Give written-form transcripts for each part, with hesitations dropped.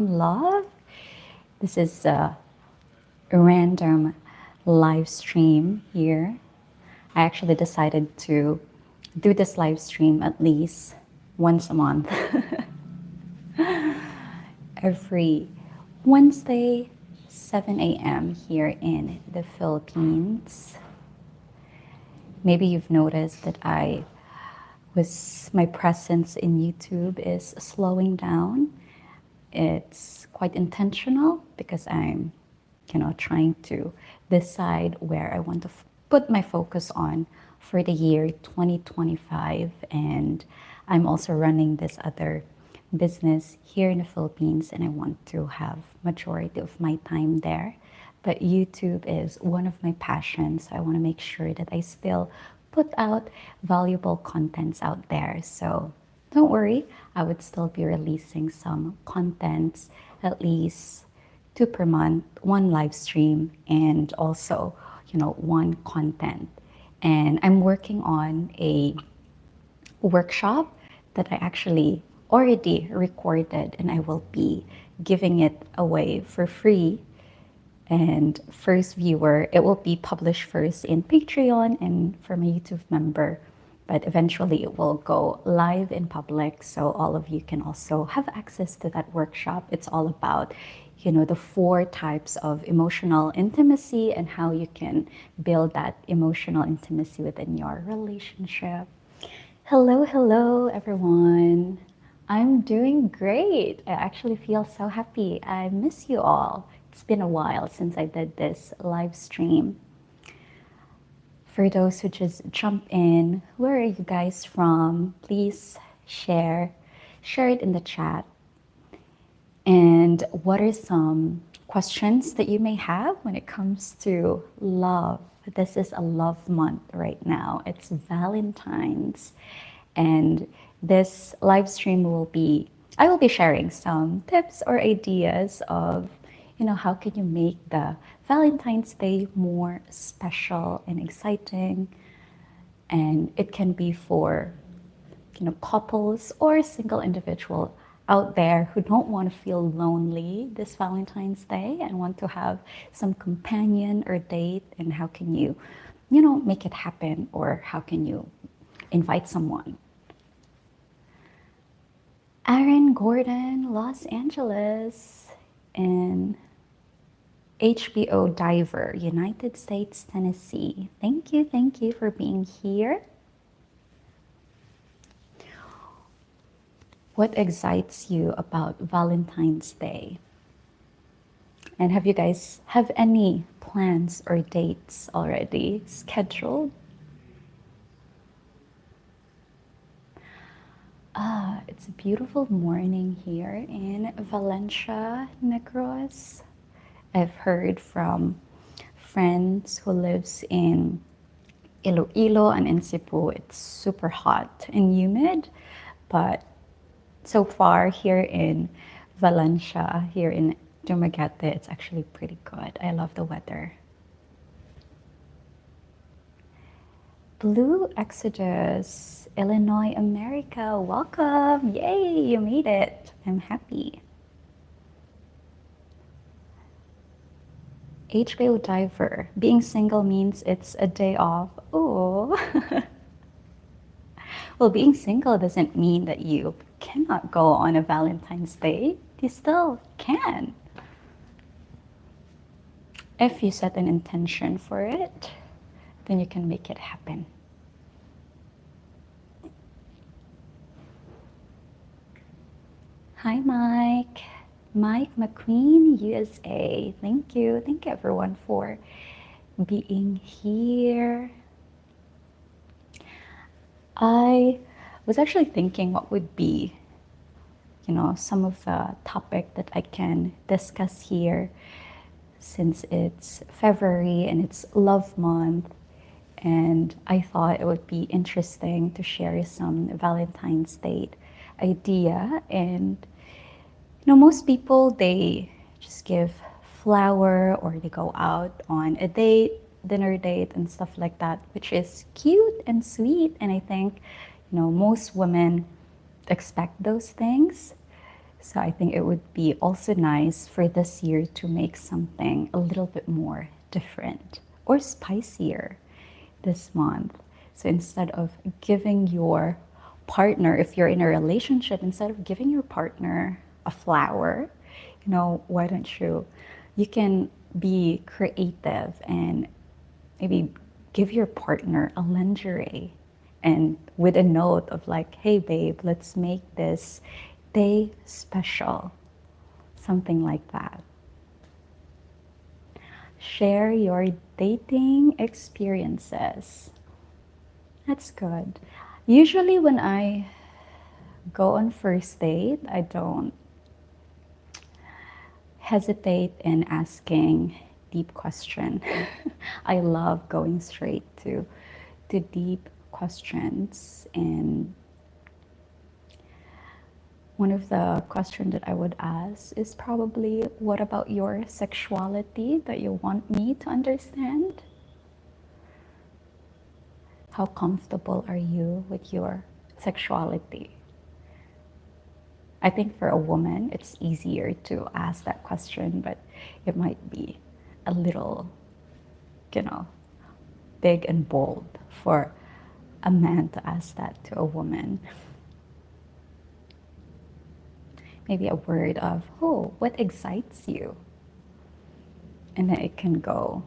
Love. This is a random live stream here. I actually decided to do this live stream at least once a month. Every Wednesday, 7 a.m. here in the Philippines. Maybe you've noticed that my presence in YouTube is slowing down. It's quite intentional because I'm, trying to decide where I want to put my focus on for the year 2025. And I'm also running this other business here in the Philippines, and I want to have majority of my time there. But YouTube is one of my passions, so I want to make sure that I still put out valuable contents out there. So don't worry, I would still be releasing some contents, at least two per month, one live stream, and also, one content. And I'm working on a workshop that I actually already recorded, and I will be giving it away for free. And first viewer, it will be published first in Patreon and for my YouTube member, but eventually it will go live in public, so all of you can also have access to that workshop. It's all about, the 4 types of emotional intimacy and how you can build that emotional intimacy within your relationship. Hello, hello, everyone. I'm doing great. I actually feel so happy. I miss you all. It's been a while since I did this live stream. For those who just jump in, where are you guys from? Please share it in the chat. And what are some questions that you may have when it comes to love? This is a love month right now. It's Valentine's. And this live stream I will be sharing some tips or ideas of, how can you make the Valentine's Day more special and exciting. And it can be for, couples or single individual out there who don't want to feel lonely this Valentine's Day and want to have some companion or date. And how can you, make it happen, or how can you invite someone? Aaron Gordon, Los Angeles, and HBO Diver, United States, Tennessee. Thank you for being here. What excites you about Valentine's Day? And have you guys have any plans or dates already scheduled? It's a beautiful morning here in Valencia, Negros. I've heard from friends who lives in Iloilo and in Cebu, it's super hot and humid, but so far here in Valencia, here in Dumaguete, it's actually pretty good. I love the weather. Blue Exodus, Illinois, America, welcome. Yay, you made it. I'm happy. HBO Diver, being single means it's a day off. Oh. Well, being single doesn't mean that you cannot go on a Valentine's Day. You still can. If you set an intention for it, then you can make it happen. Hi, Mike. Mike McQueen, USA. Thank you. Thank you, everyone, for being here. I was actually thinking what would be, some of the topic that I can discuss here, since it's February and it's Love Month. And I thought it would be interesting to share some Valentine's Day idea. And most people, they just give flower, or they go out on a date, dinner date and stuff like that, which is cute and sweet. And I think, most women expect those things. So I think it would be also nice for this year to make something a little bit more different or spicier this month. So instead of giving your partner, if you're in a relationship, instead of giving your partner a flower, why don't you can be creative and maybe give your partner a lingerie and with a note of like, hey babe, let's make this day special. Something like that. Share your dating experiences. That's good. Usually when I go on first date, I don't hesitate in asking deep question. I love going straight to deep questions, and one of the questions that I would ask is probably, what about your sexuality that you want me to understand? How comfortable are you with your sexuality? I think for a woman, it's easier to ask that question, but it might be a little, big and bold for a man to ask that to a woman. Maybe a word of, oh, what excites you? And then it can go,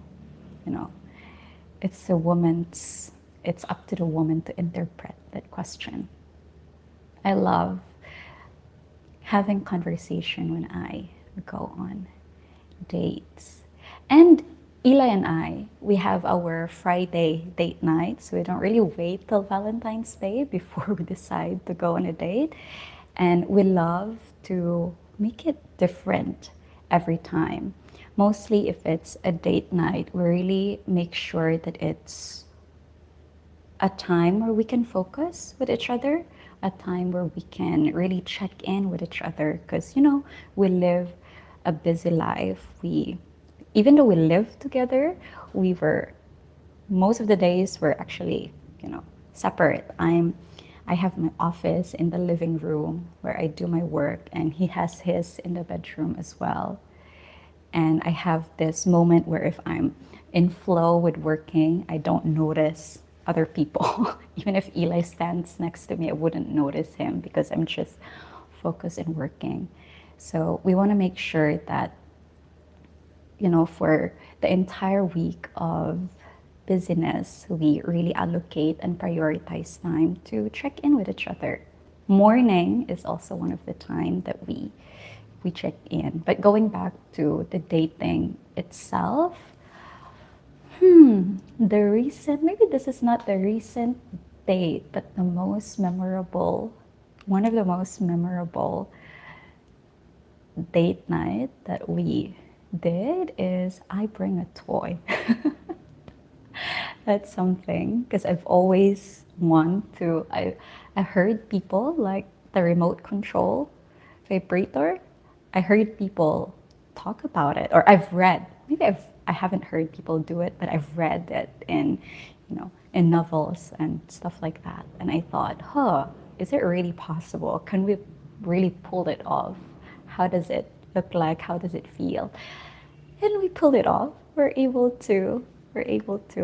it's up to the woman to interpret that question. I love having conversation when I go on dates. And Eli and I, we have our Friday date night, so we don't really wait till Valentine's Day before we decide to go on a date. And we love to make it different every time. Mostly if it's a date night, we really make sure that it's a time where we can focus with each other, a time where we can really check in with each other, because we live a busy life. Even though we live together, most of the days we're actually separate. I have my office in the living room where I do my work, and he has his in the bedroom as well. And I have this moment where if I'm in flow with working, I don't notice other people. Even if Eli stands next to me, I wouldn't notice him because I'm just focused in working. So we want to make sure that, for the entire week of busyness, we really allocate and prioritize time to check in with each other. Morning is also one of the time that we check in. But going back to the dating itself, maybe this is not the recent date, but one of the most memorable date night that we did is I bring a toy. That's something, because I've always I heard people like the remote control vibrator. I heard people talk about it, or I've read, I haven't heard people do it, but I've read it in novels and stuff like that. And I thought, is it really possible? Can we really pull it off? How does it look like? How does it feel? And we pulled it off. We're able to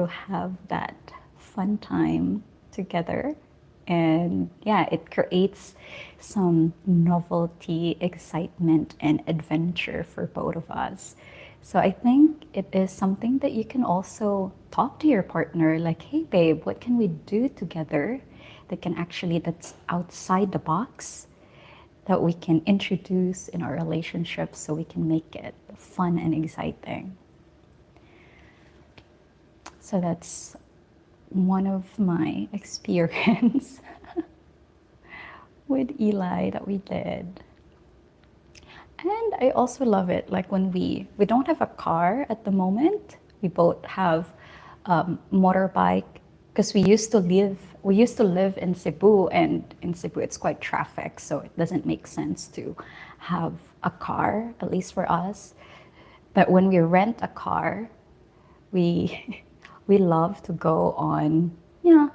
have that fun time together. And yeah, it creates some novelty, excitement, and adventure for both of us. So I think it is something that you can also talk to your partner, like, hey babe, what can we do together that's outside the box, that we can introduce in our relationship so we can make it fun and exciting. So that's one of my experience with Eli that we did. And I also love it, like when we don't have a car at the moment. We both have motorbike, because we used to live in Cebu, and in Cebu it's quite traffic, so it doesn't make sense to have a car, at least for us. But when we rent a car, we love to go on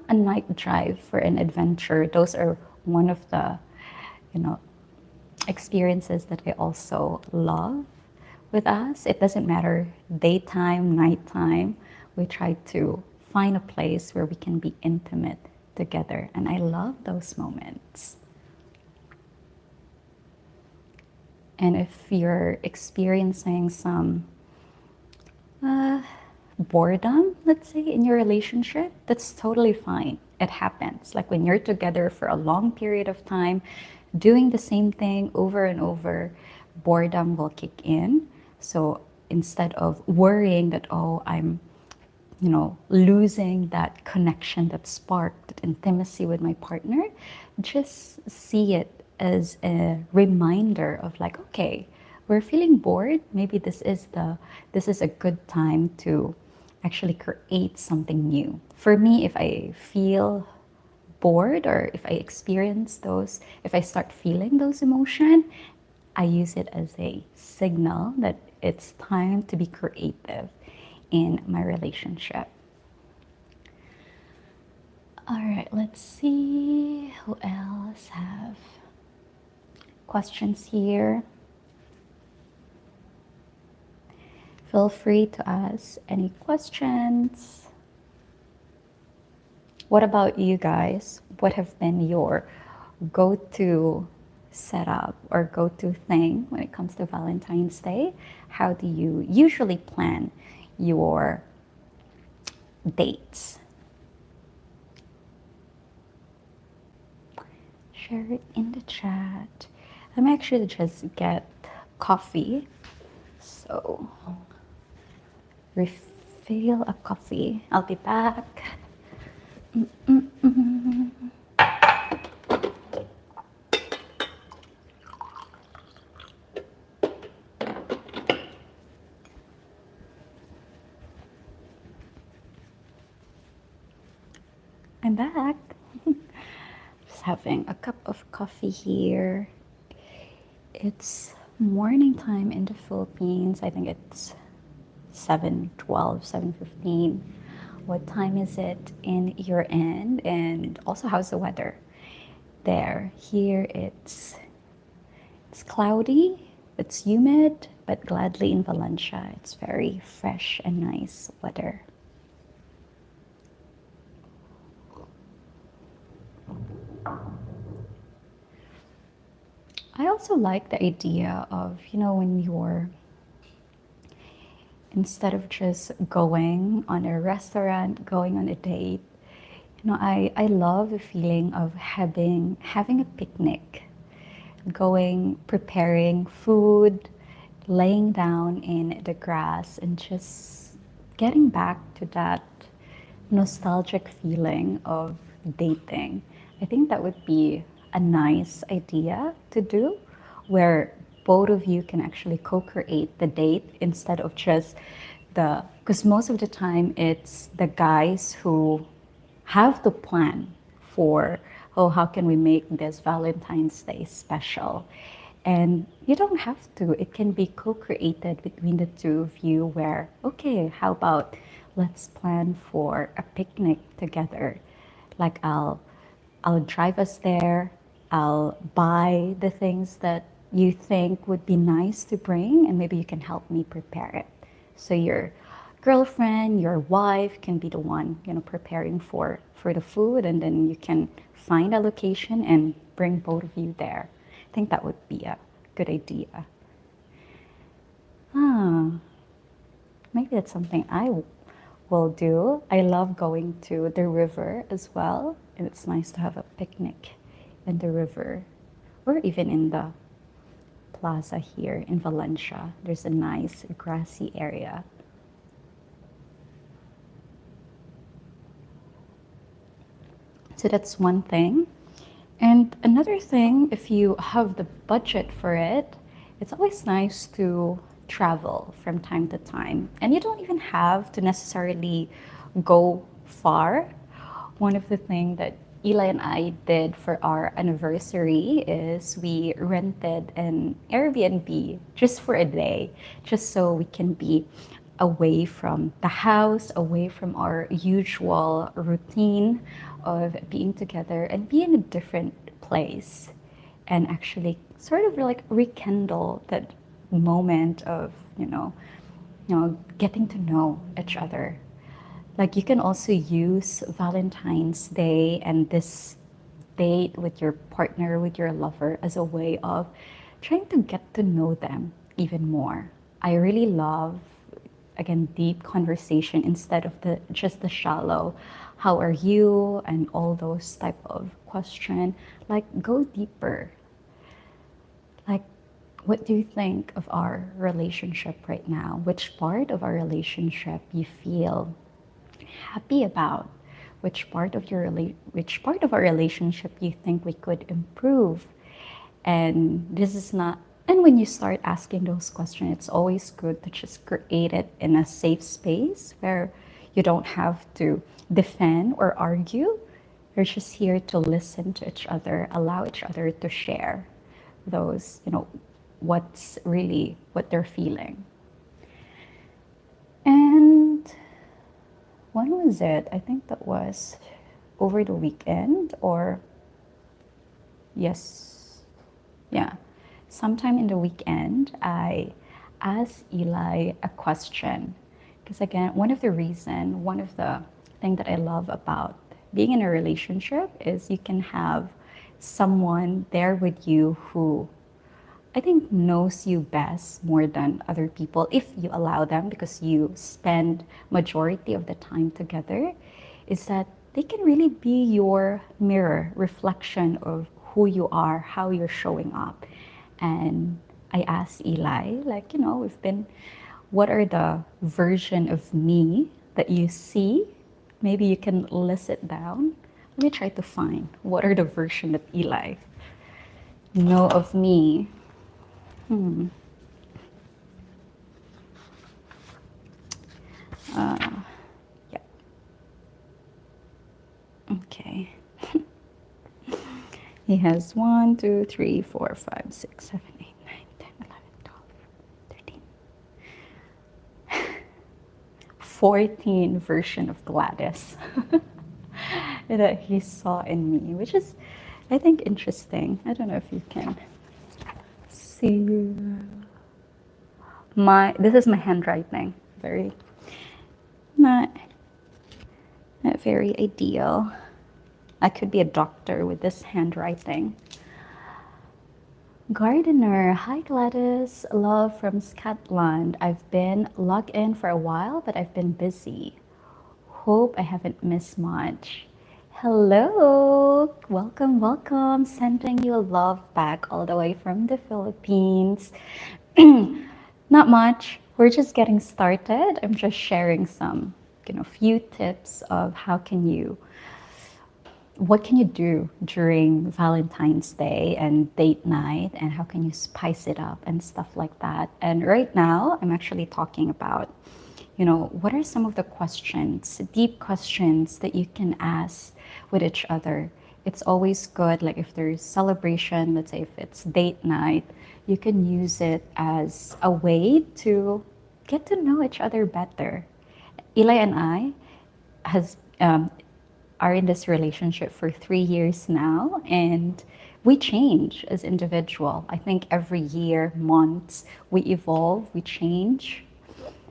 a night drive for an adventure. Those are one of the experiences that I also love with us. It doesn't matter daytime, nighttime. We try to find a place where we can be intimate together. And I love those moments. And if you're experiencing some boredom, let's say, in your relationship, that's totally fine. It happens. Like when you're together for a long period of time, doing the same thing over and over, boredom will kick in. So instead of worrying that, oh, I'm, losing that connection, that spark, that intimacy with my partner, just see it as a reminder of like, okay, we're feeling bored. Maybe this is a good time to actually create something new. For me, if I feel bored or if I experience those, if I start feeling those emotions, I use it as a signal that it's time to be creative in my relationship. All right, let's see who else have questions here. Feel free to ask any questions. What about you guys? What have been your go-to setup or go-to thing when it comes to Valentine's Day? How do you usually plan your dates? Share it in the chat. Let me actually just get coffee. So, refill a coffee. I'll be back. I'm back. Just having a cup of coffee here. It's morning time in the Philippines. I think it's 7:12, 7:15. What time is it in your end? And also, how's the weather there? Here it's cloudy, it's humid, but gladly in Valencia, it's very fresh and nice weather. I also like the idea of, when you're, instead of just going on a restaurant, going on a date, I love the feeling of having a picnic, going, preparing food, laying down in the grass, and just getting back to that nostalgic feeling of dating. I think that would be a nice idea to do, where both of you can actually co-create the date instead of just because most of the time it's the guys who have the plan for, oh, how can we make this Valentine's Day special? And you don't have to. It can be co-created between the two of you where, okay, how about let's plan for a picnic together. Like I'll drive us there. I'll buy the things that you think would be nice to bring, and maybe you can help me prepare it. So your girlfriend, your wife can be the one, preparing for the food, and then you can find a location and bring both of you there. I think that would be a good idea. Maybe that's something I will do. I love going to the river as well, and it's nice to have a picnic in the river or even in the plaza here in Valencia. There's a nice grassy area. So that's one thing. And another thing, if you have the budget for it, it's always nice to travel from time to time. And you don't even have to necessarily go far. One of the things that Eli and I did for our anniversary is we rented an Airbnb just for a day, just so we can be away from the house, away from our usual routine of being together and be in a different place. and actually sort of like rekindle that moment of, getting to know each other. Like you can also use Valentine's Day and this date with your partner, with your lover, as a way of trying to get to know them even more. I really love, again, deep conversation instead of the just the shallow how are you and all those type of question. Like go deeper. Like, what do you think of our relationship right now? Which part of our relationship you feel happy about? Which part of our relationship you think we could improve? And this is not, and when you start asking those questions, it's always good to just create it in a safe space where you don't have to defend or argue. You're just here to listen to each other, allow each other to share those, what's really what they're feeling. And when was it? I think that was over the weekend, or yes, yeah, sometime in the weekend, I asked Eli a question. Because again, one of the thing that I love about being in a relationship is you can have someone there with you who I think knows you best more than other people if you allow them, because you spend majority of the time together, is that they can really be your mirror reflection of who you are, how you're showing up. And I asked Eli, like, what are the version of me that you see? Maybe you can list it down. Let me try to find what are the version that Eli know of me. Yeah. Okay. He has 1, 2, 3, 4, 5, 6, 7, 8, 9, 10, 11, 12, 13. 14 version of Gladys that he saw in me, which is, I think, interesting. I don't know if you can see this is my handwriting. Very not very ideal. I could be a doctor with this handwriting. Gardener, hi Gladys, love from Scotland. I've been logged in for a while, but I've been busy. Hope I haven't missed much. Hello, welcome, welcome. Sending you love back all the way from the Philippines. Not much. We're just getting started. I'm just sharing some, few tips of what can you do during Valentine's Day and date night, and how can you spice it up and stuff like that. And right now, I'm actually talking about, what are some of the questions, deep questions that you can ask with each other. It's always good, like if there's celebration, let's say if it's date night, you can use it as a way to get to know each other better. Eli and I are in this relationship for 3 years now, and we change as individual. I think every year, months, we evolve, we change.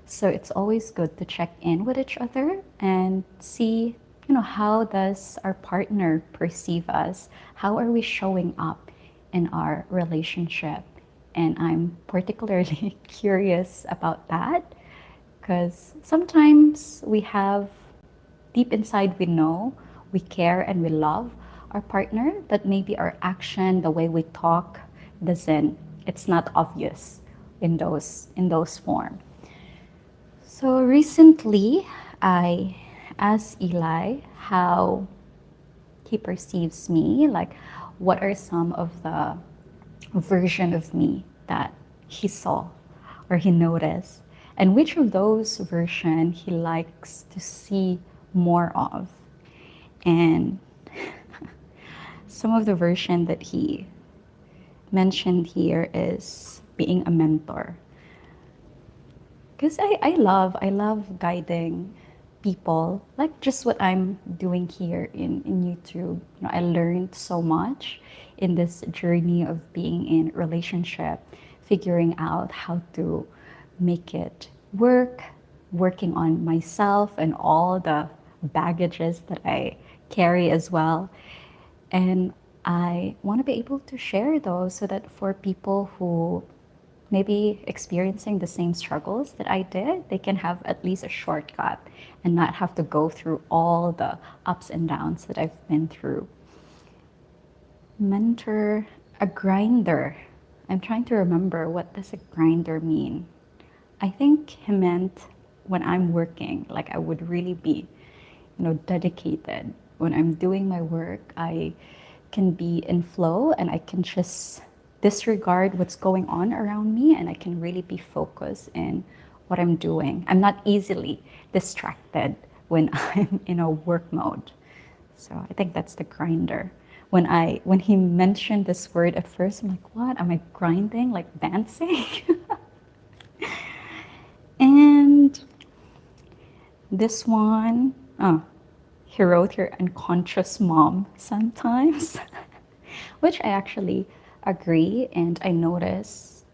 So it's always good to check in with each other and see, how does our partner perceive us? How are we showing up in our relationship? And I'm particularly curious about that, because sometimes we have deep inside, we know we care and we love our partner, but maybe our action, the way we talk, it's not obvious in those form. So recently, I asked Eli how he perceives me, like what are some of the version of me that he saw or he noticed, and which of those version he likes to see more of. And some of the version that he mentioned here is being a mentor. Because I love guiding people, like just what I'm doing here in YouTube. I learned so much in this journey of being in a relationship, figuring out how to make it work, working on myself and all the baggages that I carry as well. And I want to be able to share those so that for people who maybe experiencing the same struggles that I did, they can have at least a shortcut and not have to go through all the ups and downs that I've been through. Mentor, a grinder. I'm trying to remember, what does a grinder mean? I think he meant when I'm working, like I would really be, dedicated. When I'm doing my work, I can be in flow and I can just disregard what's going on around me and I can really be focused in what I'm doing. I'm not easily distracted when I'm in a work mode. So I think that's the grinder. When he mentioned this word at first, I'm like, what? Am I grinding? Like dancing? And this one, oh, he wrote here, unconscious mom sometimes, which I actually agree, and I notice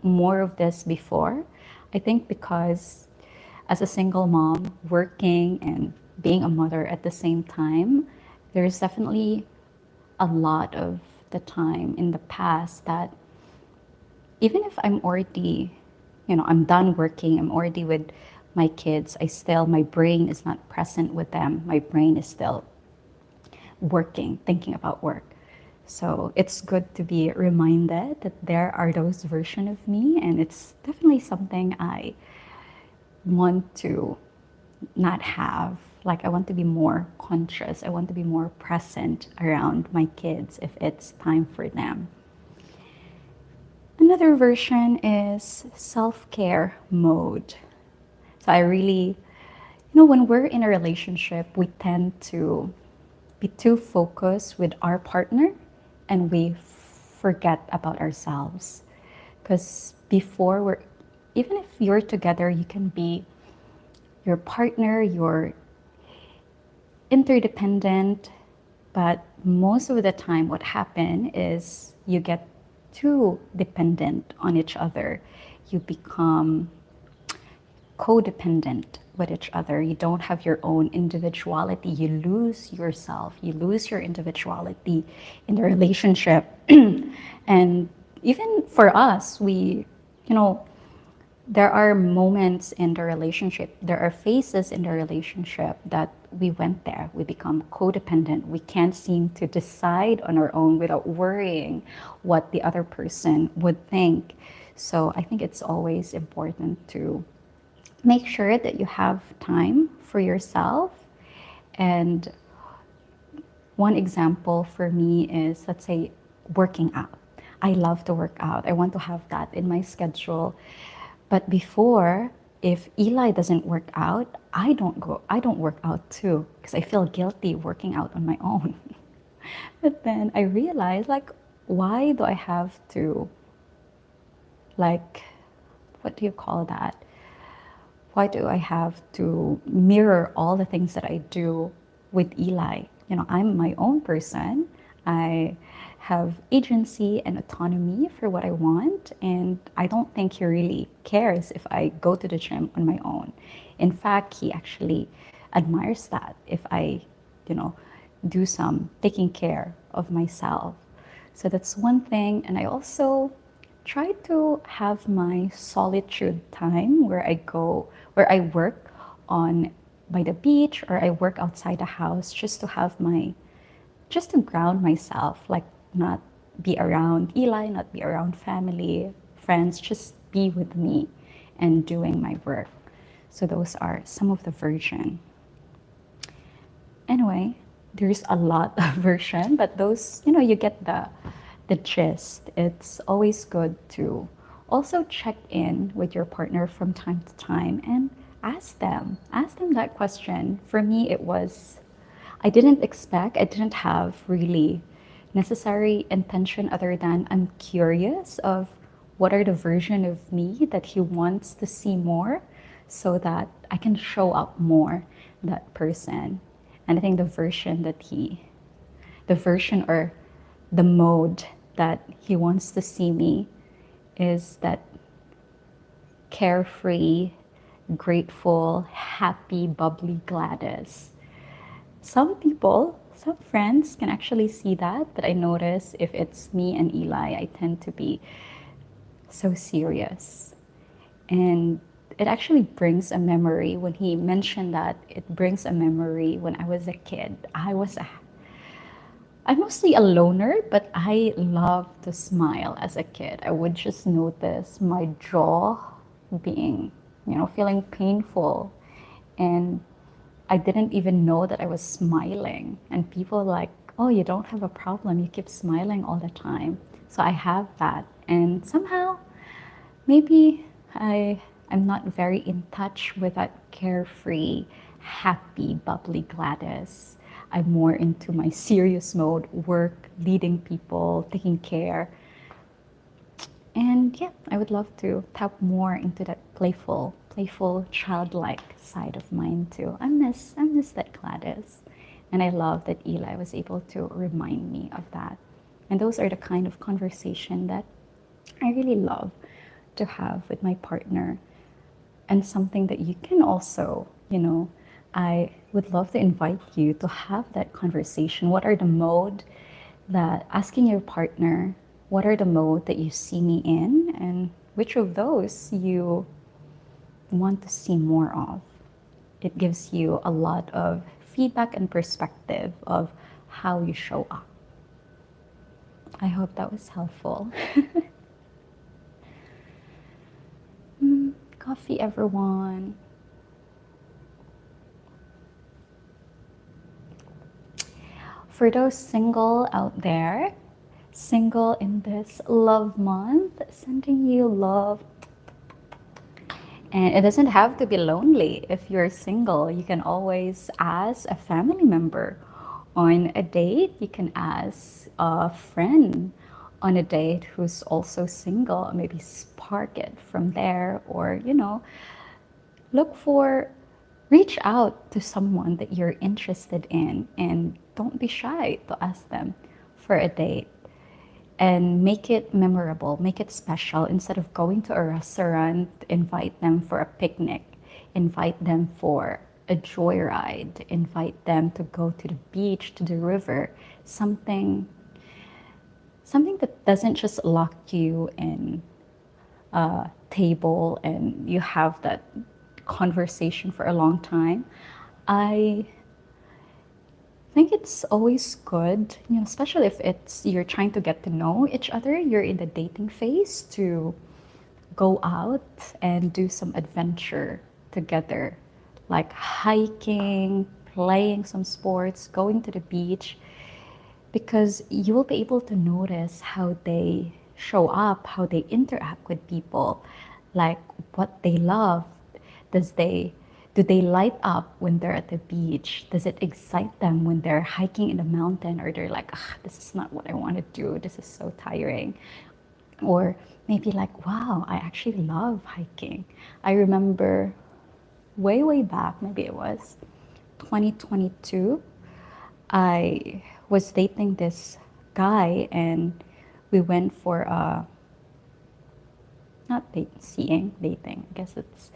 more of this before. I think because as a single mom, working and being a mother at the same time, there's definitely a lot of the time in the past that even if I'm already, I'm done working, I'm already with my kids, my brain is not present with them. My brain is still working, thinking about work. So it's good to be reminded that there are those versions of me, and it's definitely something I want to not have. Like, I want to be more conscious. I want to be more present around my kids if it's time for them. Another version is self-care mode. So I really, when we're in a relationship, we tend to be too focused with our partner and we forget about ourselves. Because even if you're together, you can be your partner, you're interdependent, but most of the time what happens is you get too dependent on each other. You become codependent with each other. You don't have your own individuality. You lose yourself. You lose your individuality in the relationship. And even for us, there are moments in the relationship, there are phases in the relationship that we went there. We become codependent. We can't seem to decide on our own without worrying what the other person would think. So I think it's always important to make sure that you have time for yourself. And one example for me is, let's say, working out. I love to work out. I want to have that in my schedule. But before, if Eli doesn't work out, I don't work out too, because I feel guilty working out on my own. But then I realized, like, why do I have to, like, what do you call that? Why do I have to mirror all the things that I do with Eli? I'm my own person. I have agency and autonomy for what I want, and I don't think he really cares if I go to the gym on my own. In fact, he actually admires that if I, do some taking care of myself. So that's one thing. And I also try to have my solitude time where I work by the beach, or I work outside the house, just to ground myself, like not be around Eli, not be around family, friends, just be with me and doing my work. So those are some of the version. Anyway, there's a lot of version, but those, you get the gist. It's always good to also check in with your partner from time to time and ask them that question. For me, I didn't have really necessary intention other than I'm curious of what are the version of me that he wants to see more, so that I can show up more that person. And I think the version or the mode that he wants to see me is that carefree, grateful, happy, bubbly Gladys. Some people, some friends can actually see that, but I notice if it's me and Eli, I tend to be so serious. And it actually brings a memory when he mentioned that. It brings a memory when I was a kid. I'm mostly a loner, but I love to smile as a kid. I would just notice my jaw being, feeling painful. And I didn't even know that I was smiling. And people were like, oh, you don't have a problem. You keep smiling all the time. So I have that. And somehow, maybe I'm not very in touch with that carefree, happy, bubbly Gladys. I'm more into my serious mode, work, leading people, taking care. And yeah, I would love to tap more into that playful, childlike side of mine too. I miss that Gladys. And I love that Eli was able to remind me of that. And those are the kind of conversation that I really love to have with my partner. And something that you can also, I would love to invite you to have that conversation. What are the mode that asking your partner, what are the mode that you see me in, and which of those you want to see more of? It gives you a lot of feedback and perspective of how you show up. I hope that was helpful. Coffee, everyone. For those single out there, single in this love month, sending you love. And it doesn't have to be lonely. If you're single, you can always ask a family member on a date. You can ask a friend on a date who's also single, maybe spark it from there, or, reach out to someone that you're interested in and don't be shy to ask them for a date. And make it memorable, make it special. Instead of going to a restaurant, invite them for a picnic, invite them for a joyride, invite them to go to the beach, to the river, something that doesn't just lock you in a table and you have that conversation for a long time. I think it's always good, especially if you're trying to get to know each other, you're in the dating phase, to go out and do some adventure together, like hiking, playing some sports, going to the beach, because you will be able to notice how they show up, how they interact with people, like what they love. Do they light up when they're at the beach? Does it excite them when they're hiking in the mountain, or they're like, this is not what I want to do, this is so tiring? Or maybe like, wow, I actually love hiking. I remember way back, maybe it was 2022, I was dating this guy and we went for a, not dating, I guess it's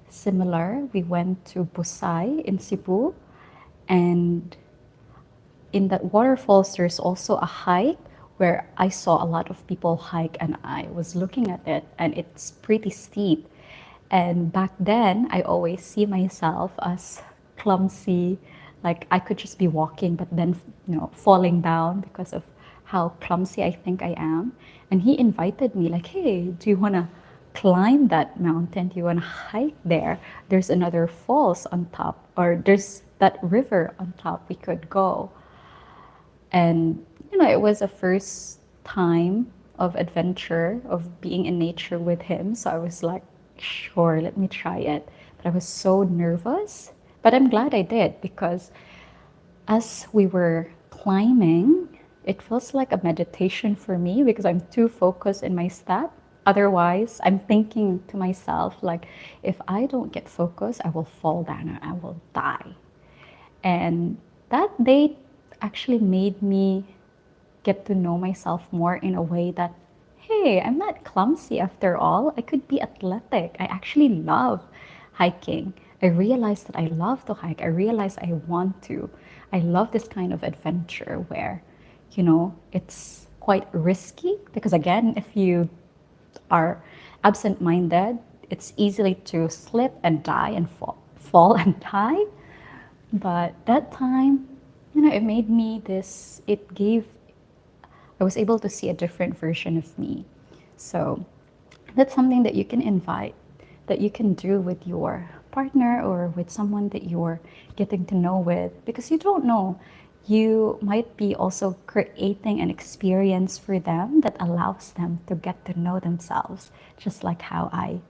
similar. We went to Busay in Cebu, and in that waterfalls there's also a hike where I saw a lot of people hike, and I was looking at it and it's pretty steep. And back then I always see myself as clumsy, like I could just be walking but then falling down because of how clumsy I think I am. And he invited me like, hey, do you want to climb that mountain? Do you want to hike there? There's another falls on top, or there's that river on top, we could go. And it was a first time of adventure, of being in nature with him. So I was like, sure, let me try it. But I was so nervous. But I'm glad I did, because as we were climbing, it feels like a meditation for me, because I'm too focused in my step. Otherwise, I'm thinking to myself, like, if I don't get focused, I will fall down and I will die. And that date actually made me get to know myself more in a way that, hey, I'm not clumsy after all. I could be athletic. I actually love hiking. I realized that I love to hike. I realized I want to. I love this kind of adventure where, it's quite risky because, again, if you are absent minded, it's easily to slip and die and fall and die. But that time, it made me this, it gave, I was able to see a different version of me. So that's something that you can invite, that you can do with your partner or with someone that you're getting to know with, because you don't know. You might be also creating an experience for them that allows them to get to know themselves, just like how I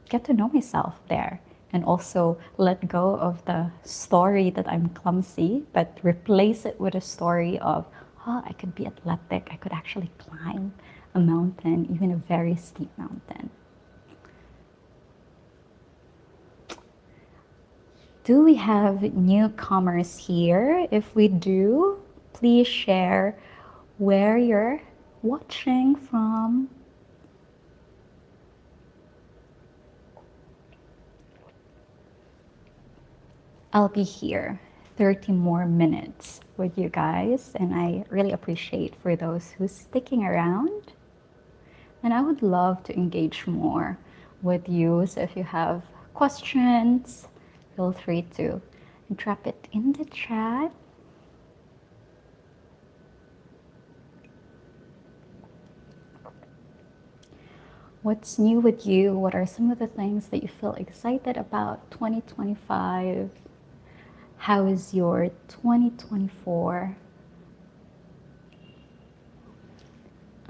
get to know myself there. And also let go of the story that I'm clumsy, but replace it with a story of, oh, I could be athletic. I could actually climb a mountain, even a very steep mountain. Do we have newcomers here? If we do, please share where you're watching from. I'll be here 30 more minutes with you guys, and I really appreciate for those who's sticking around. And I would love to engage more with you. So if you have questions, feel free to drop it in the chat. What's new with you? What are some of the things that you feel excited about 2025? How is your 2024?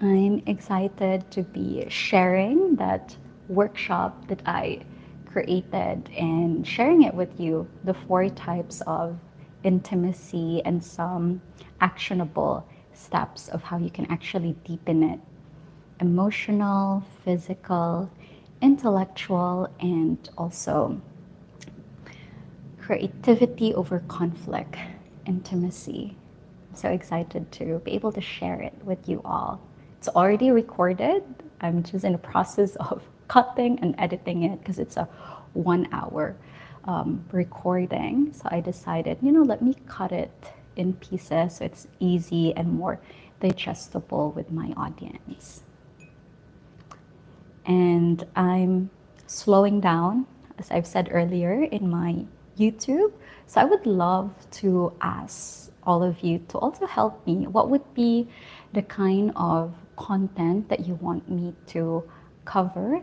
I'm excited to be sharing that workshop that I created and sharing it with you, the 4 types of intimacy and some actionable steps of how you can actually deepen it: emotional, physical, intellectual, and also creativity over conflict, intimacy. I'm so excited to be able to share it with you all. It's already recorded. I'm just in the process of cutting and editing it because it's a 1 hour recording. So I decided, let me cut it in pieces so it's easy and more digestible with my audience. And I'm slowing down, as I've said earlier, in my YouTube. So I would love to ask all of you to also help me. What would be the kind of content that you want me to cover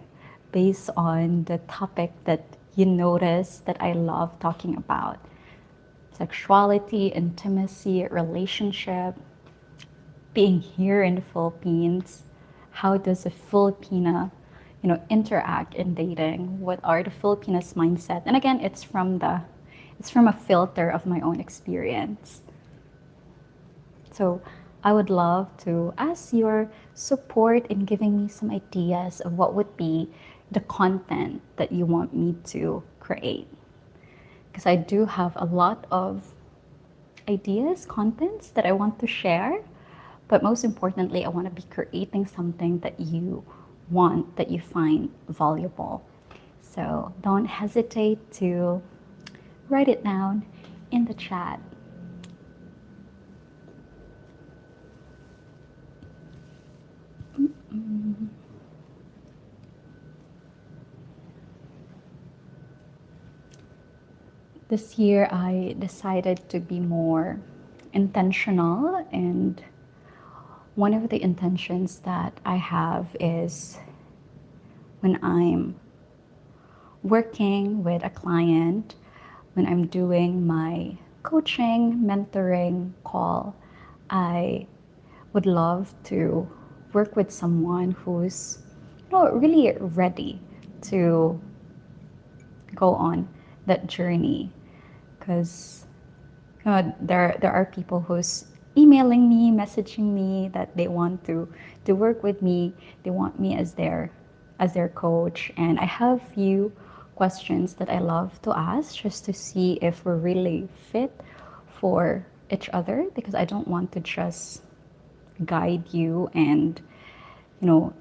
based on the topic that you notice that I love talking about? Sexuality, intimacy, relationship, being here in the Philippines. How does a Filipina, interact in dating? What are the Filipinas mindset? And again, it's from a filter of my own experience. So I would love to ask your support in giving me some ideas of what would be the content that you want me to create. Because I do have a lot of ideas, contents that I want to share. But most importantly, I want to be creating something that you want, that you find valuable. So don't hesitate to write it down in the chat. This year, I decided to be more intentional, and one of the intentions that I have is when I'm working with a client, when I'm doing my coaching, mentoring call, I would love to work with someone who's really ready to go on that journey. Because there are people who's emailing me, messaging me that they want to work with me. They want me as their coach, and I have few questions that I love to ask just to see if we're really fit for each other, because I don't want to just guide you and, you know,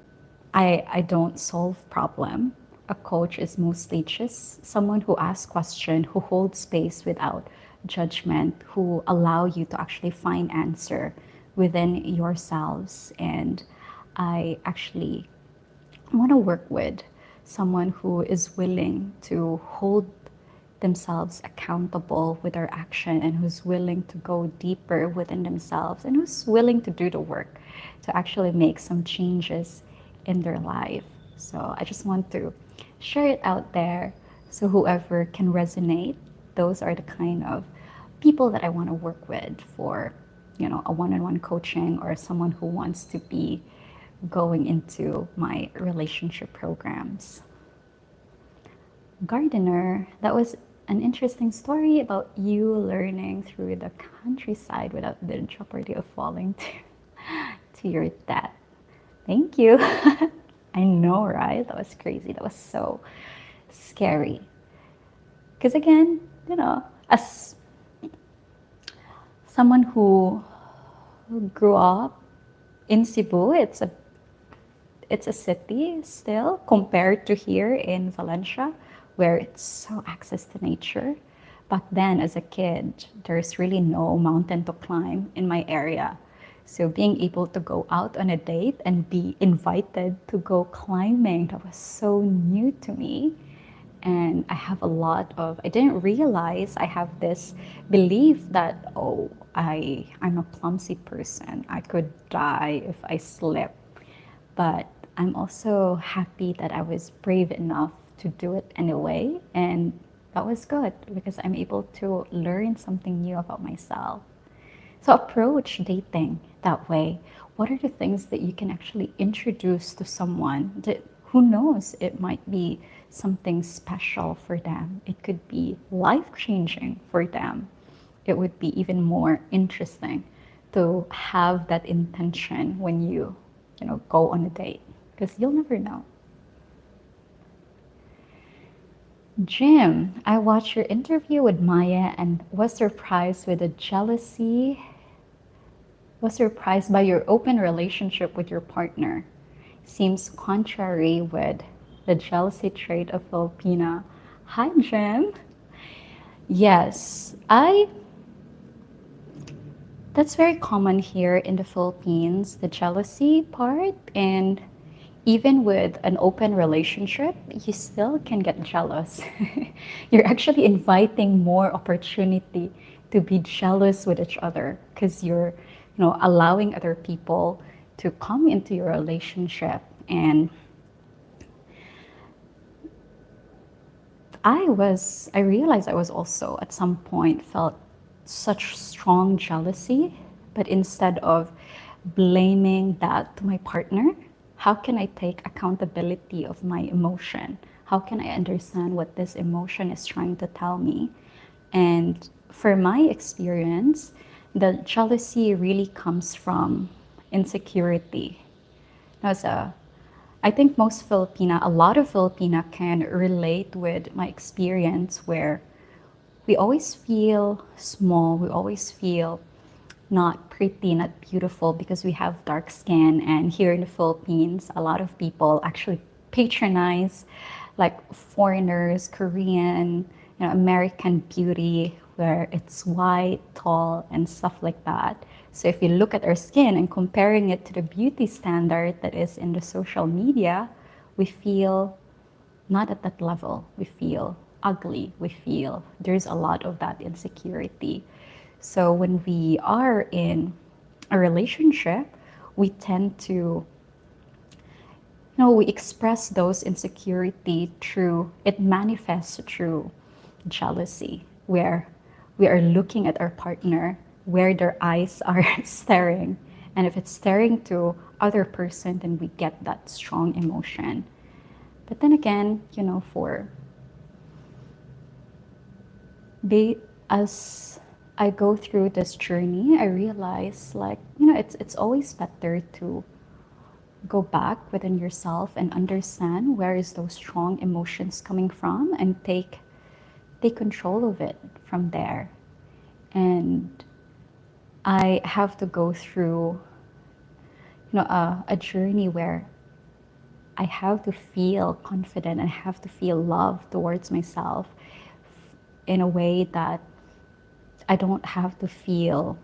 I don't solve problem. A coach is mostly just someone who asks question, who holds space without judgment, who allow you to actually find answer within yourselves. And I actually want to work with someone who is willing to hold themselves accountable with their action, and who's willing to go deeper within themselves, and who's willing to do the work to actually make some changes in their life. So I just want to share it out there, so whoever can resonate, those are the kind of people that I want to work with for, a one-on-one coaching, or someone who wants to be going into my relationship programs. Gardener, that was an interesting story about you learning through the countryside without the jeopardy of falling to your death. Thank you. I know, right? That was crazy. That was so scary. Because again, as someone who grew up in Cebu, it's a city still compared to here in Valencia, where it's so access to nature. Back then, as a kid, there's really no mountain to climb in my area. So being able to go out on a date and be invited to go climbing, that was so new to me. And I didn't realize I have this belief that, I'm a clumsy person. I could die if I slip. But I'm also happy that I was brave enough to do it anyway. And that was good, because I'm able to learn something new about myself. So approach dating that way. What are the things that you can actually introduce to someone that, who knows, it might be something special for them. It could be life-changing for them. It would be even more interesting to have that intention when you go on a date, because you'll never know. Jim, I watched your interview with Maya and was surprised by your open relationship with your partner. Seems contrary with the jealousy trait of Filipina. Hi, Jim. Yes, that's very common here in the Philippines, the jealousy part. And even with an open relationship, you still can get jealous. You're actually inviting more opportunity to be jealous with each other, because you're, allowing other people to come into your relationship. And I realized I was also at some point felt such strong jealousy, but instead of blaming that to my partner, how can I take accountability of my emotion? How can I understand what this emotion is trying to tell me? And for my experience, the jealousy really comes from insecurity. Now, I think a lot of Filipina can relate with my experience, where we always feel small, we always feel not pretty, not beautiful, because we have dark skin. And here in the Philippines, a lot of people actually patronize like foreigners, Korean, American beauty, where it's white, tall, and stuff like that. So if you look at our skin and comparing it to the beauty standard that is in the social media, we feel not at that level. We feel ugly. We feel there's a lot of that insecurity. So when we are in a relationship, we tend to, we express those insecurity it manifests through jealousy, where we are looking at our partner where their eyes are staring. And if it's staring to other person, then we get that strong emotion. But then again, as I go through this journey, I realize it's always better to go back within yourself and understand where is those strong emotions coming from, and take control of it from there. And I have to go through, a journey where I have to feel confident and have to feel love towards myself in a way that I don't have to feel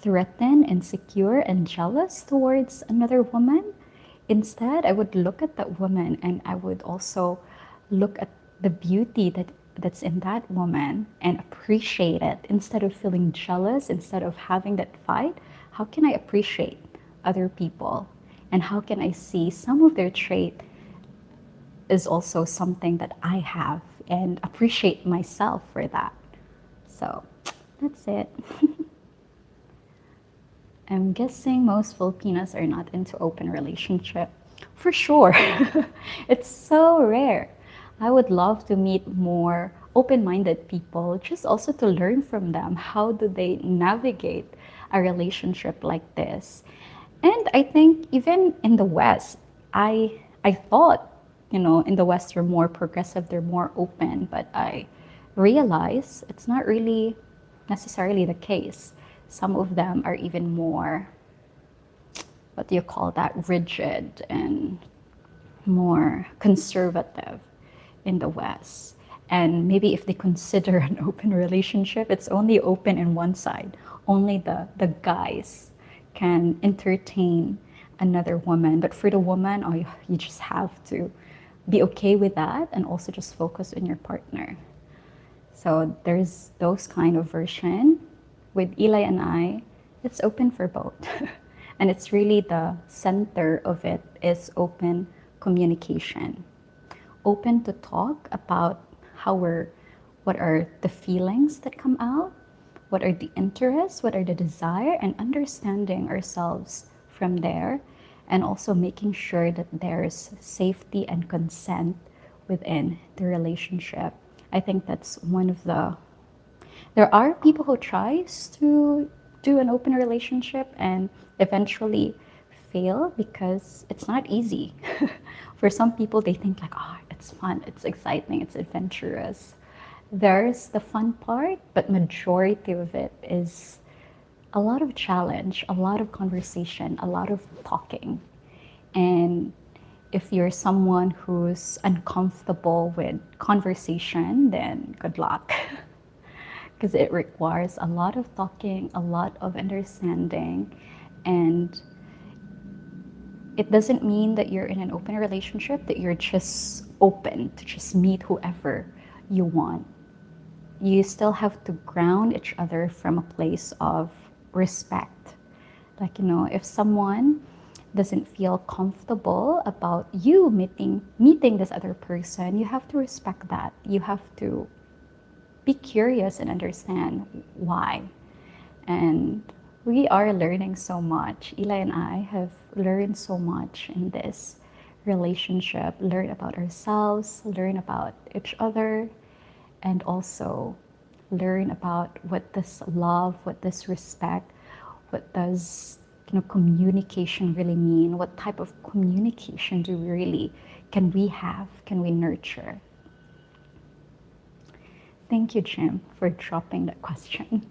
threatened, insecure, and jealous towards another woman. Instead, I would look at that woman and I would also look at the beauty that's in that woman and appreciate it instead of feeling jealous, instead of having that fight. How can I appreciate other people? And how can I see some of their trait is also something that I have and appreciate myself for that? So that's it. I'm guessing most Filipinos are not into open relationship. For sure. It's so rare. I would love to meet more open-minded people, just also to learn from them. How do they navigate a relationship like this? And I think even in the West, I thought, in the West they're more progressive, they're more open, but I realize it's not really necessarily the case. Some of them are even more, what do you call that, rigid and more conservative in the West. And maybe if they consider an open relationship, it's only open in one side. Only the guys can entertain another woman. But for the woman, oh, you just have to be okay with that and also just focus on your partner. So there's those kind of version. With Eli and I, it's open for both. And it's really the center of it is open communication. Open to talk about what are the feelings that come out, what are the interests, what are the desire, and understanding ourselves from there, and also making sure that there's safety and consent within the relationship. I think that's one of the there are people who tries to do an open relationship and eventually fail because it's not easy. For some people, they think like, oh, it's fun, it's exciting, it's adventurous. There's the fun part, but majority of it is a lot of challenge, a lot of conversation, a lot of talking. And if you're someone who's uncomfortable with conversation, then good luck. Because it requires a lot of talking, a lot of understanding, and it doesn't mean that you're in an open relationship that you're just open to just meet whoever you want. You still have to ground each other from a place of respect. Like, if someone doesn't feel comfortable about you meeting this other person, you have to respect that. You have to be curious and understand why. And we are learning so much. Eli and I have learned so much in this relationship, learn about ourselves, learn about each other, and also learn about what does love, what does respect, what does communication really mean, what type of communication can we nurture. Thank you, Jim, for dropping that question.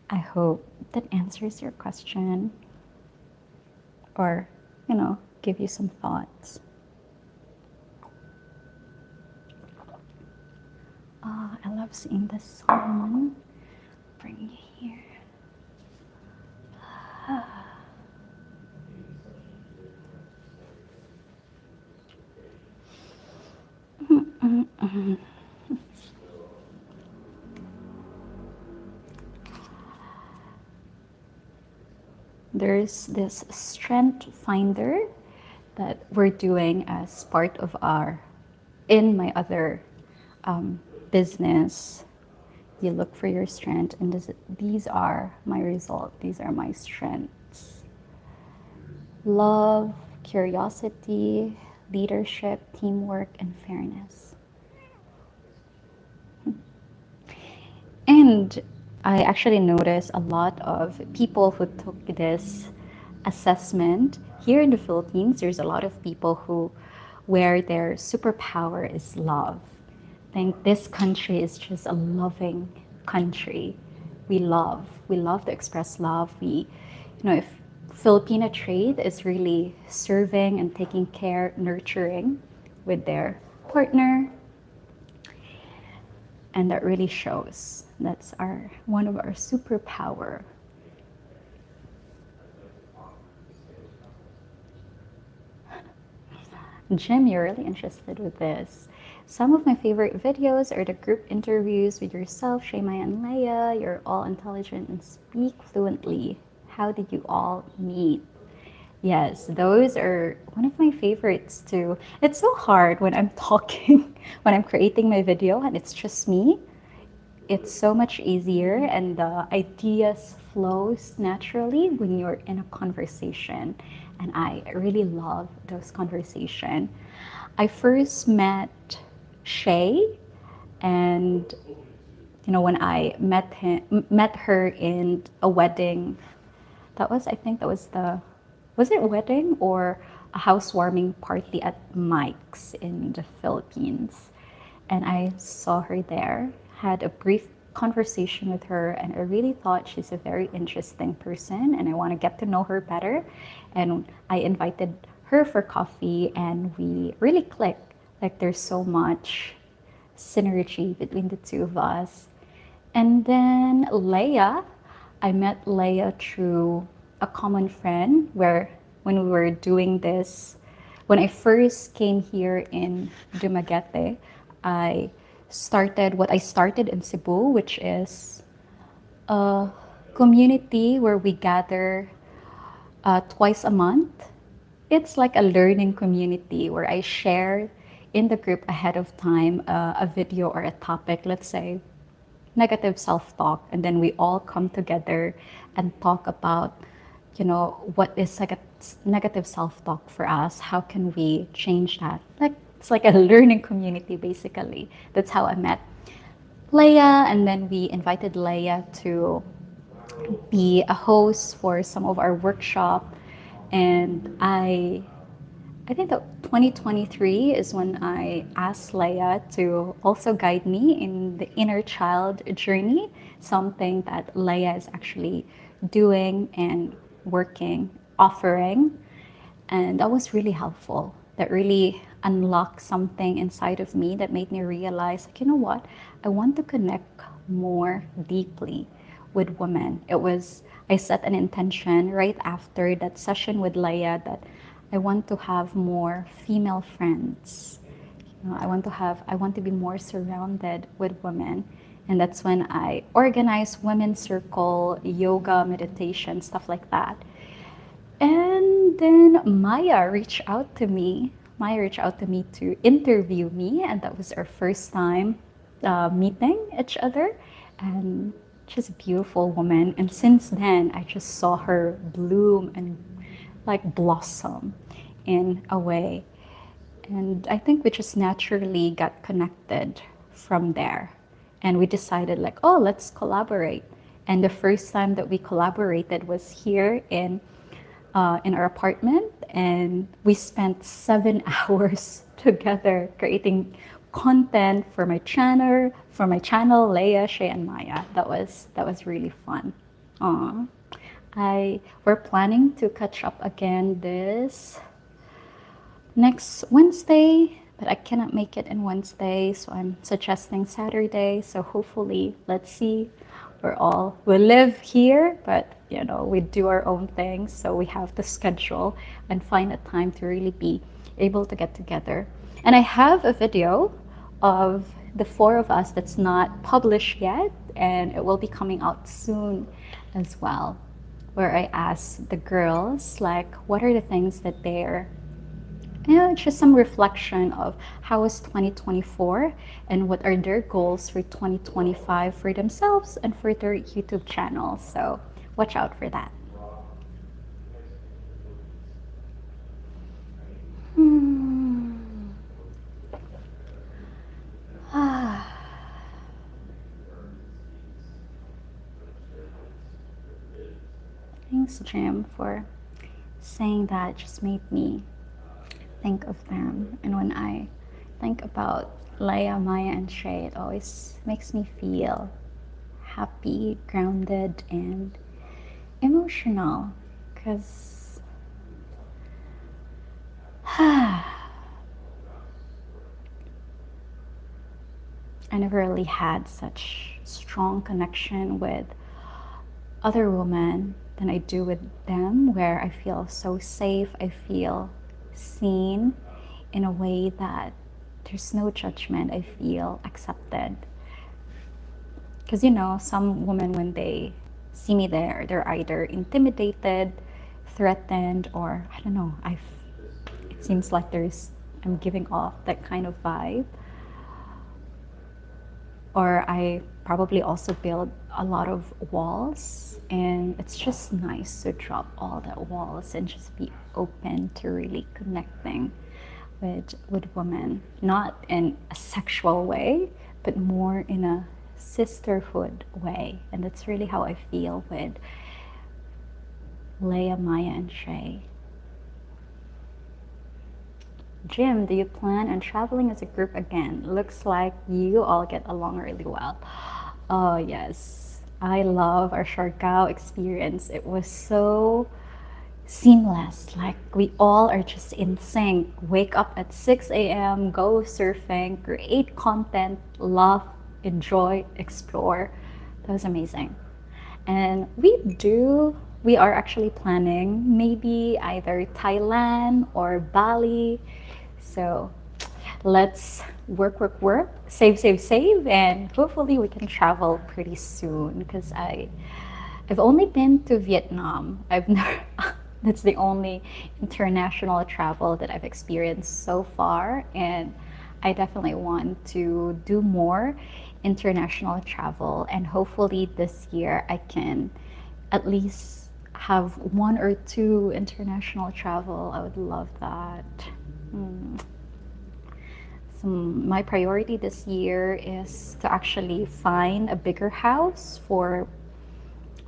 I hope that answers your question or, give you some thoughts. Oh, I love seeing the sun. Bring you here. There's this strength finder that we're doing as part of in my other business. You look for your strength, and these are my results. These are my strengths. Love, curiosity, leadership, teamwork, and fairness. And I actually noticed a lot of people who took this assessment here in the Philippines. There's a lot of people where their superpower is love. I think this country is just a loving country. We love to express love. If Filipino trait is really serving and taking care, nurturing with their partner, and that really shows. That's one of our superpower. Jim, you're really interested with this. Some of my favorite videos are the group interviews with yourself, Shaymaya and Leia. You're all intelligent and speak fluently. How did you all meet? Yes, those are one of my favorites too. It's so hard when I'm talking, when I'm creating my video and it's just me. It's so much easier and the ideas flows naturally when you're in a conversation. And I really love those conversations. I first met Shay, and when I met her in a wedding. Was it a wedding or a housewarming party at Mike's in the Philippines? And I saw her there, had a brief conversation with her, and I really thought she's a very interesting person and I want to get to know her better. And I invited her for coffee and we really clicked. Like there's so much synergy between the two of us. And then Leia, I met Leia through a common friend where when we were doing this, when I first came here in Dumaguete, I started what I started in Cebu, which is a community where we gather twice a month. It's like a learning community where I share in the group ahead of time a video or a topic, let's say negative self-talk, and then we all come together and talk about what is like a negative self-talk for us, how can we change that. Like it's like a learning community basically. That's how I met Leia, and then we invited Leia to be a host for some of our workshop. And I think that 2023 is when I asked Leia to also guide me in the inner child journey, something that Leia is actually doing and working, offering. And that was really helpful. That really unlocked something inside of me that made me realize, like, you know what? I want to connect more deeply with women. I set an intention right after that session with Leia that I want to have more female friends. I want to be more surrounded with women. And that's when I organize women's circle, yoga, meditation, stuff like that. And then Maya reached out to me. Maya reached out to me to interview me, and that was our first time meeting each other. And she's a beautiful woman. And since then, I just saw her bloom and like blossom in a way. And I think we just naturally got connected from there. And we decided like, oh, let's collaborate. And the first time that we collaborated was here in our apartment, and we spent 7 hours together creating content for my channel, Leia, Shay, and Maya. That was really fun. We're planning to catch up again this next Wednesday, but I cannot make it in Wednesday, so I'm suggesting Saturday. So hopefully, let's see. We live here, but we do our own things, so we have to schedule and find a time to really be able to get together. And I have a video of the 4 of us that's not published yet, and it will be coming out soon as well, where I ask the girls like what are the things that they're just some reflection of how was 2024 and what are their goals for 2025 for themselves and for their YouTube channel. So watch out for that. Thanks, Jim, for saying that. It just made me think of them. And when I think about Leia, Maya, and Shay, it always makes me feel happy, grounded, and emotional. Because I never really had such strong connection with other women than I do with them, where I feel so safe, I feel seen in a way that there's no judgment, I feel accepted. Because some women, when they see me there, they're either intimidated, threatened, or I don't know, it seems like I'm giving off that kind of vibe. Or I probably also build a lot of walls, and it's just nice to drop all the walls and just be open to really connecting with women, not in a sexual way, but more in a sisterhood way. And that's really how I feel with Leia, Maya, and Shay. Jim, do you plan on traveling as a group again? Looks like you all get along really well. Oh, yes. I love our Siargao experience. It was so seamless. Like, we all are just in sync. Wake up at 6 a.m., go surfing, create content, laugh, enjoy, explore. That was amazing. And we are actually planning maybe either Thailand or Bali. So let's work, save, and hopefully we can travel pretty soon, because I've only been to Vietnam. I've never, that's the only international travel that I've experienced so far, and I definitely want to do more international travel, and hopefully this year I can at least have 1 or 2 international travel. I would love that. So my priority this year is to actually find a bigger house for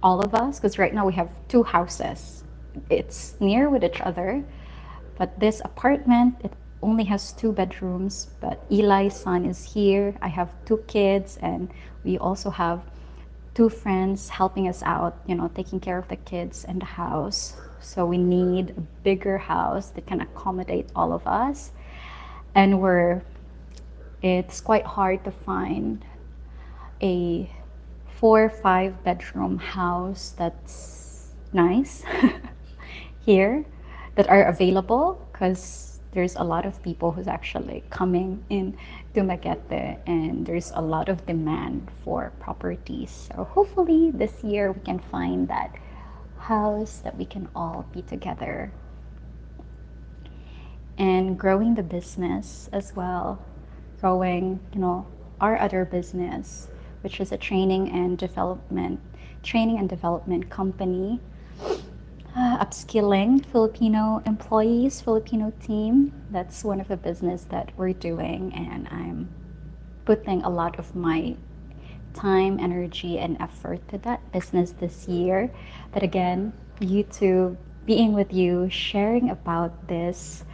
all of us, because right now we have 2 houses. It's near with each other, but this apartment, it only has 2 bedrooms, but Eli's son is here. I have 2 kids, and we also have 2 friends helping us out, taking care of the kids and the house. So we need a bigger house that can accommodate all of us. And it's quite hard to find a 4 or 5 bedroom house that's nice here, that are available, because there's a lot of people who's actually coming in Dumaguete, and there's a lot of demand for properties. So hopefully this year we can find that house that we can all be together. And growing the business as well, growing our other business, which is a training and development company, upskilling Filipino employees, Filipino team. That's one of the business that we're doing, and I'm putting a lot of my time, energy, and effort to that business this year. But again, YouTube, being with you, sharing about this,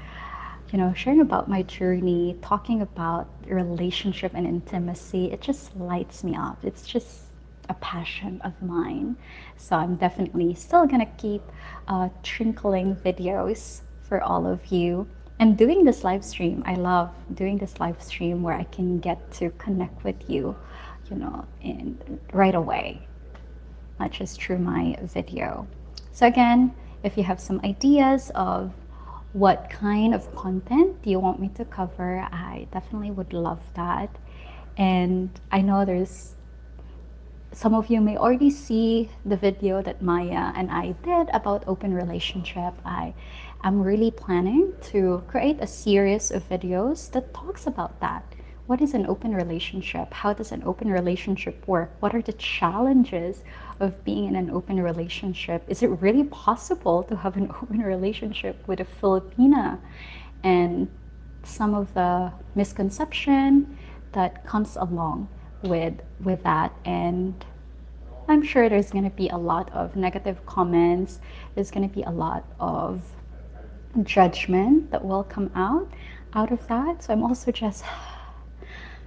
sharing about my journey, talking about relationship and intimacy, it just lights me up. It's just a passion of mine. So I'm definitely still gonna keep trinkling videos for all of you. And doing this live stream, I love doing this live stream where I can get to connect with you, right away, not just through my video. So again, if you have some ideas of what kind of content do you want me to cover, I definitely would love that. And I know some of you may already see the video that Maya and I did about open relationship. I'm really planning to create a series of videos that talks about that. What is an open relationship? How does an open relationship work? What are the challenges of being in an open relationship? Is it really possible to have an open relationship with a Filipina? And some of the misconception that comes along with that. And I'm sure there's going to be a lot of negative comments. There's going to be a lot of judgment that will come out of that. So I'm also just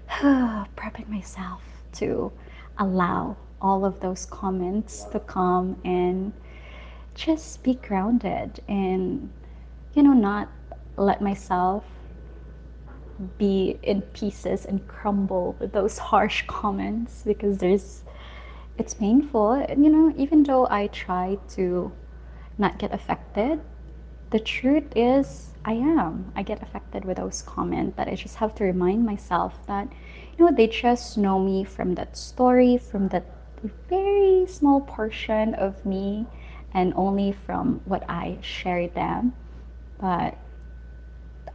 prepping myself to allow all of those comments to come and just be grounded and, not let myself be in pieces and crumble with those harsh comments, because it's painful. And, even though I try to not get affected, the truth is I get affected with those comments, but I just have to remind myself that, they just know me from that story, from that very small portion of me, and only from what I share them. But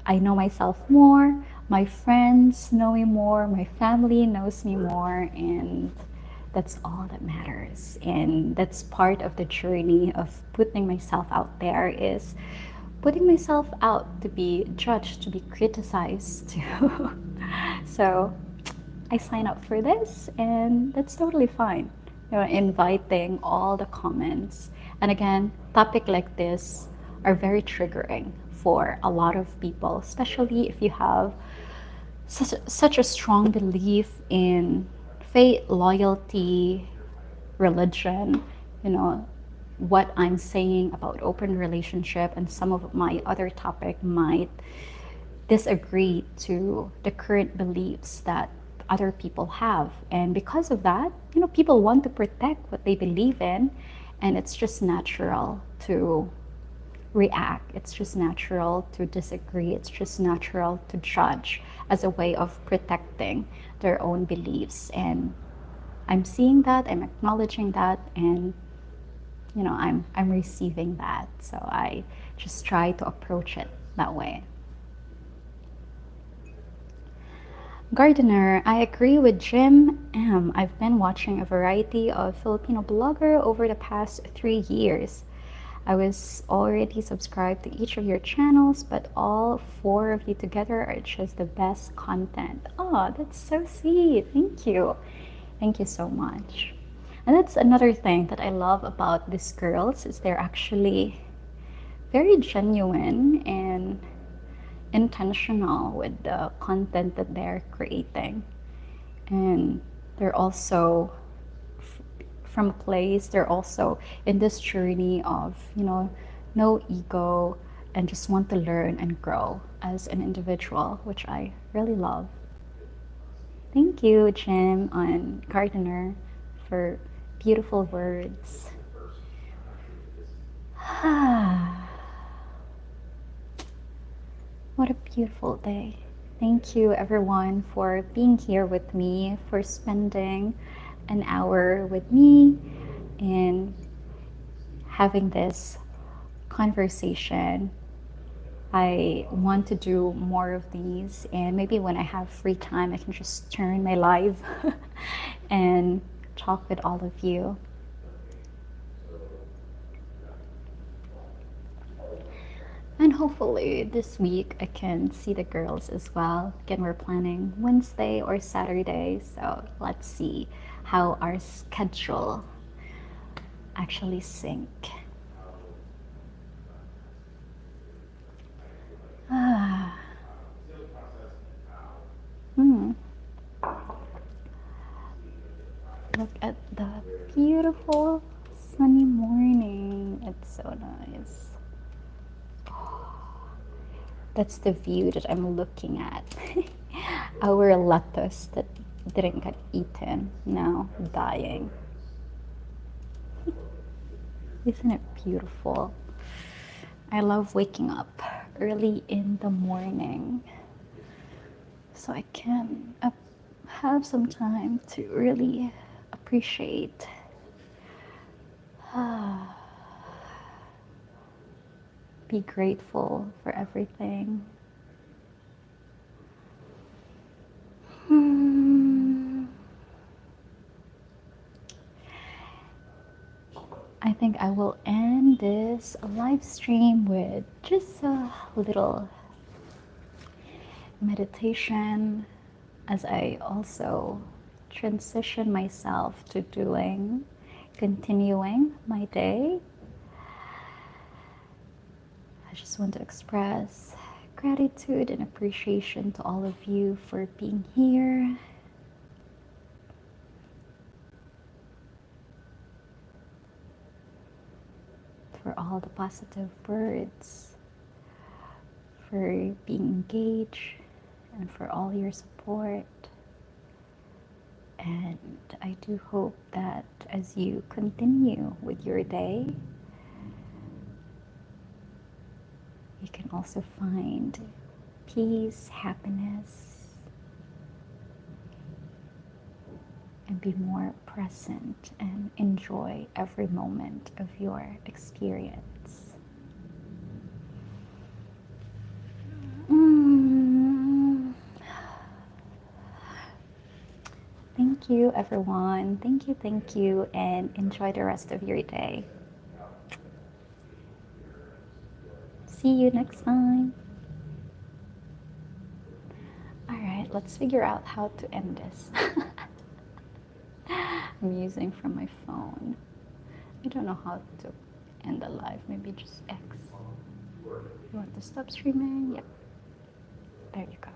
I know myself more, my friends know me more, my family knows me more, and that's all that matters. And that's part of the journey of putting myself out there, is putting myself out to be judged, to be criticized too. So I sign up for this, and that's totally fine. Inviting all the comments. And again, topic like this are very triggering for a lot of people, especially if you have such a strong belief in faith, loyalty, religion, you know, what I'm saying about open relationship and some of my other topic might disagree to the current beliefs that other people have. And because of that, people want to protect what they believe in, and it's just natural to react. It's just natural to disagree. It's just natural to judge as a way of protecting their own beliefs. And I'm seeing that, I'm acknowledging that, and I'm receiving that. So I just try to approach it that way. Gardener, I agree with Jim M. I've been watching a variety of Filipino blogger over the past 3 years. I was already subscribed to each of your channels, but all four of you together are just the best content. Oh, that's so sweet. Thank you. Thank you so much. And that's another thing that I love about these girls, is they're actually very genuine and intentional with the content that they're creating. And they're also from a place, they're also in this journey of, no ego, and just want to learn and grow as an individual, which I really love. Thank you, Jim and Gardener, for beautiful words. What a beautiful day. Thank you, everyone, for being here with me, for spending an hour with me and having this conversation. I want to do more of these, and maybe when I have free time, I can just turn my live and talk with all of you. And hopefully this week I can see the girls as well. Again, we're planning Wednesday or Saturday, so let's see how our schedule actually sync. Look at the beautiful sunny morning. It's so nice. That's the view that I'm looking at. Our lettuce that didn't get eaten, now dying. Isn't it beautiful? I love waking up early in the morning so I can have some time to really appreciate be grateful for everything. I think I will end this live stream with just a little meditation as I also transition myself to continuing my day. I just want to express gratitude and appreciation to all of you for being here. all the positive words, for being engaged, and for all your support. And I do hope that as you continue with your day, you can also find peace, happiness, and be more present and enjoy every moment of your experience. Thank you, everyone. Thank you, and enjoy the rest of your day. See you next time. All right, let's figure out how to end this. I'm using from my phone. I don't know how to end the live. Maybe just X. You want to stop streaming? Yep. There you go.